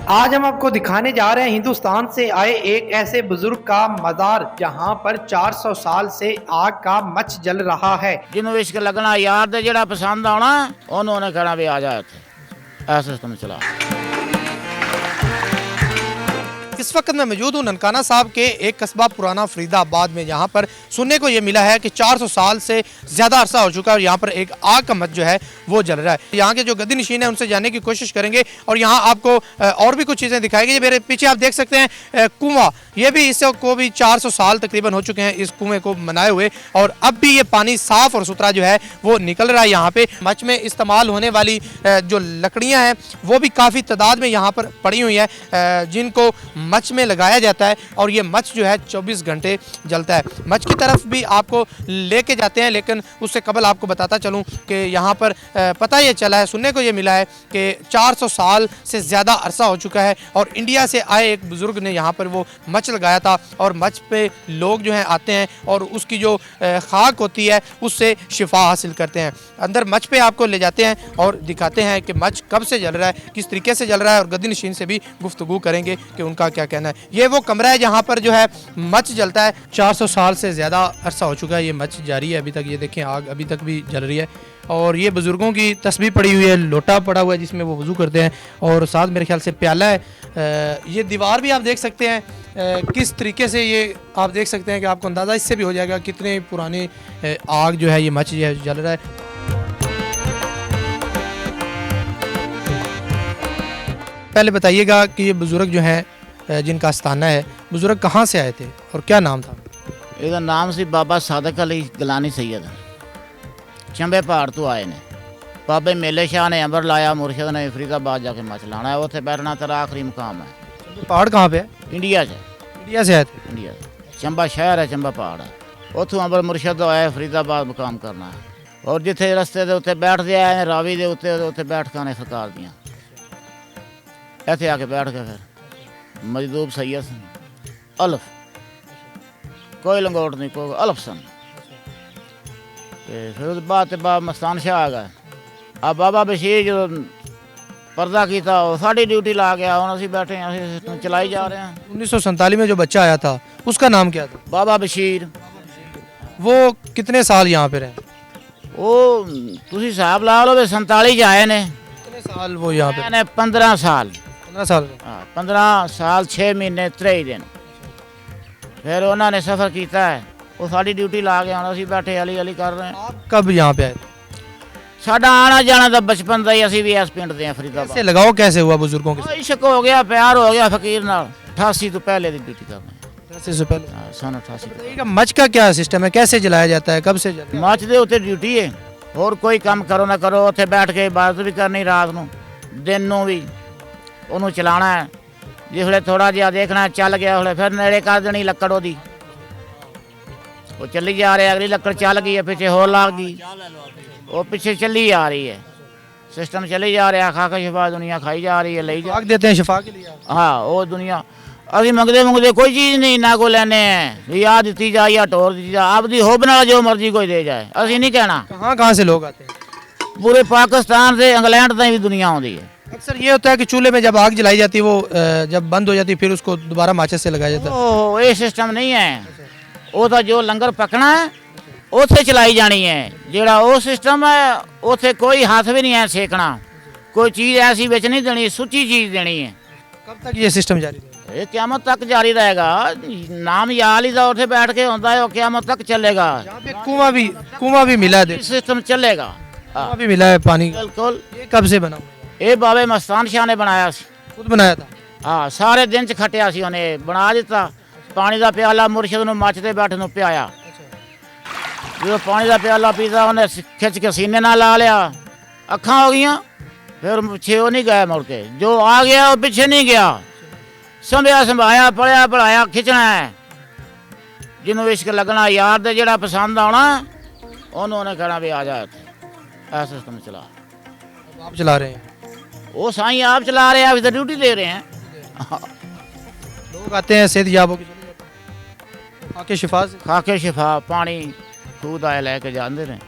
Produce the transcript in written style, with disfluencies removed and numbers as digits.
आज हम आपको दिखाने जा रहे हैं हिंदुस्तान से आए एक ऐसे बुजुर्ग का मजार जहां पर 400 साल से आग का मच जल रहा है। जिन्होंने इश्क लगना यार दे जेड़ा पसंद आना उन्होंने कहना भी आ जाए ऐसा सिस्टम चला। इस वक्त मैं मौजूद हूँ ननकाना साहब के एक कस्बा पुराना फरीदाबाद में। यहाँ पर सुनने को ये मिला है कि 400 साल से ज़्यादा अरसा हो चुका है और यहाँ पर एक आग का मच जो है वो जल रहा है। यहाँ के जो गद्दी नशीन है उनसे जानने की कोशिश करेंगे और यहाँ आपको और भी कुछ चीज़ें दिखाएंगे। मेरे पीछे आप देख सकते हैं कुआं, ये भी इसको भी 400 साल तकरीबन हो चुके हैं इस कुएँ को बनाए हुए और अब भी ये पानी साफ़ और सुथरा जो है वो निकल रहा है। यहाँ पे मच में इस्तेमाल होने वाली जो लकड़ियाँ हैं वो भी काफ़ी तादाद में यहाँ पर पड़ी हुई है, जिनको मच में लगाया जाता है और ये मच जो है 24 घंटे जलता है। मच की तरफ भी आपको लेके जाते हैं, लेकिन उससे कबल आपको बताता चलूं कि यहाँ पर पता ये चला है, सुनने को ये मिला है कि 400 साल से ज़्यादा अरसा हो चुका है और इंडिया से आए एक बुज़ुर्ग ने यहाँ पर वो मच लगाया था और मच पे लोग जो हैं आते हैं और उसकी जो खाक होती है उससे शिफा हासिल करते हैं। अंदर मच पे आपको ले जाते हैं और दिखाते हैं कि मच कब से जल रहा है, किस तरीके से जल रहा है और गद्दी नशीन से भी गुफ्तगू करेंगे कि उनका क्या कहना है। ये वो कमरा है जहाँ पर जो है मच जलता है। 400 साल से ज़्यादा अरसा हो चुका है ये मच जारी है अभी तक। ये देखें आग अभी तक भी जल रही है और ये बुज़ुर्गों की तस्बीह पड़ी हुई है, लोटा पड़ा हुआ है जिसमें वो वज़ू करते हैं और साथ मेरे ख्याल से प्याला है। ये दीवार भी आप देख सकते हैं किस तरीके से ये आप देख सकते हैं कि आपको अंदाज़ा इससे भी हो जाएगा कितने पुराने आग जो है ये मच जो है जल रहा है। पहले बताइएगा कि ये बुज़ुर्ग जो हैं जिनका आस्थाना है, बुजुर्ग कहाँ से आए थे और क्या नाम था? ਇਹਦਾ नाम सी बाबा सादक अली गलानी सैयद, चंबे पहाड़ तो आए ने। बाबे मेले शाह ने अंबर लाया, मुर्शद ने फरीदाबाद जाके मच लाना है, उत्थे बैठना तेरा आखिरी मुकाम है। पहाड़ कहाँ पे है? इंडिया से। इंडिया से आए थे? इंडिया से। चंबा शहर है, चंबा पहाड़ है, उतों अंबर मुर्शद आया फरीदाबाद मुकाम करना है और जिथे रस्ते के उत्ते बैठते आए रावी के उत्ते बैठ के आने सरकार दियाँ इत्थे आके बैठ के फिर मजदूब सैयद अल्फ कोई लंगोट नहीं, कोई अल्फ सन। फिर उस बाद बाबा मस्तान शाह आ गए। अब बाबा बशीर जो पर्दा किया वो साड़ी ड्यूटी ला गया, हम असी बैठे हैं चलाई जा रहे हैं। 1947 में जो बच्चा आया था उसका नाम क्या था? बाबा बशीर। वो कितने साल यहाँ पे रहे? वो तुसी हिसाब ला लो 47 आए ने। कितने साल वो यहाँ पे? 15 साल। 15 साल? हाँ 15 साल 6 महीने 3 दिन। फिर उन्होंने सफ़र किया है, वो साड़ी ड्यूटी ला गया, हम असी बैठे अली अली कर रहे हैं। आप कब यहाँ पे आए? साडा आना जाना तो बचपन का ही, असी भी इस पिंड दे फरीदाबाद। कैसे लगाओ कैसे हुआ बुजुर्गों के साथ? इश्क हो गया, प्यार हो गया फकीर नाल। 88 तो पहले की ड्यूटी करना। 88 से पहले? सन 88। मच का क्या सिस्टम है, कैसे जलाया जाता है, कब से जलाया? मच दे उत्ते ड्यूटी है, और कोई काम करो ना करो उत्थे बैठ के इबादत भी करनी, रात नूं दिन नूं भी उन्होंने चलाना है। जिसले थोड़ा जिहा देखना चल गया उसले फिर नेड़े कर देनी लक्कड़ ओदी, वो चली जा रही है, अगली लक्कड़ चल गई है, पीछे होर लग गई, वो पीछे चली जा रही है, सिस्टम चली जा रहा है। खा के शिफा दुनिया खाई जा रही है, ले जा देते हैं शिफा के लिए। हाँ वो दुनिया अभी मंगते कोई चीज़ नहीं ना को लेने हैं, या दी जाए या टोर दी जाए, आपकी होब नाल जो मर्जी कोई दे जाए, असी नहीं कहना। कहाँ से लोग आते हैं? पूरे पाकिस्तान से इंग्लैंड तक भी दुनिया आती है। अक्सर ये होता है कि चूल्हे में जब आग जलाई जाती है वो जब बंद हो जाती है फिर उसको दोबारा माचिस से लगाया जाता है। ओह ये सिस्टम नहीं है, वो तो जो लंगर पकना है उसे चलाई जानी है। जेड़ा वो सिस्टम है उसे कोई हाथ भी नहीं है सेकना, कोई चीज़ ऐसी बेच नहीं देनी, सुच्ची चीज़ देनी है। कब तक ये सिस्टम जारी रहेगा? ये क़यामत तक जारी रहेगा। नाम याली दा उठे बैठ के होता है, वो क़यामत तक चलेगा। कुआं भी मिला है, सिस्टम चलेगा। कुआं भी मिला है पानी। बिल्कुल। ये कब से बना? ये बाबे मस्तान शाह ने बनाया, खुद बनाया था? हाँ सारे दिन च खटिया सी, उन्हें बना दिता। पानी का प्याला मुर्शद नूं मच ते बैठे नूं पियाया, जो पानी का प्याला पीता उन्हें खिंच के सीने ना ला लिया, अखा हो गई, फिर पिछे वो नहीं गया मुड़ के, जो आ गया वो पीछे नहीं गया, संभया संभाया पढ़िया पढ़ाया खिंचना है। जिन्होंने इश्क लगना यार दे जेड़ा पसंद आना उन्होंने कहना भी आ जाए, ऐसा सिस्टम चला। आप चला रहे हैं? वो साईं आप चला रहे हैं, अभी तो ड्यूटी दे रहे हैं। लोग आते हैं सेहत याब होकर, खाके शिफा से खाके शिफा पानी खूद आए लेके जाते हैं।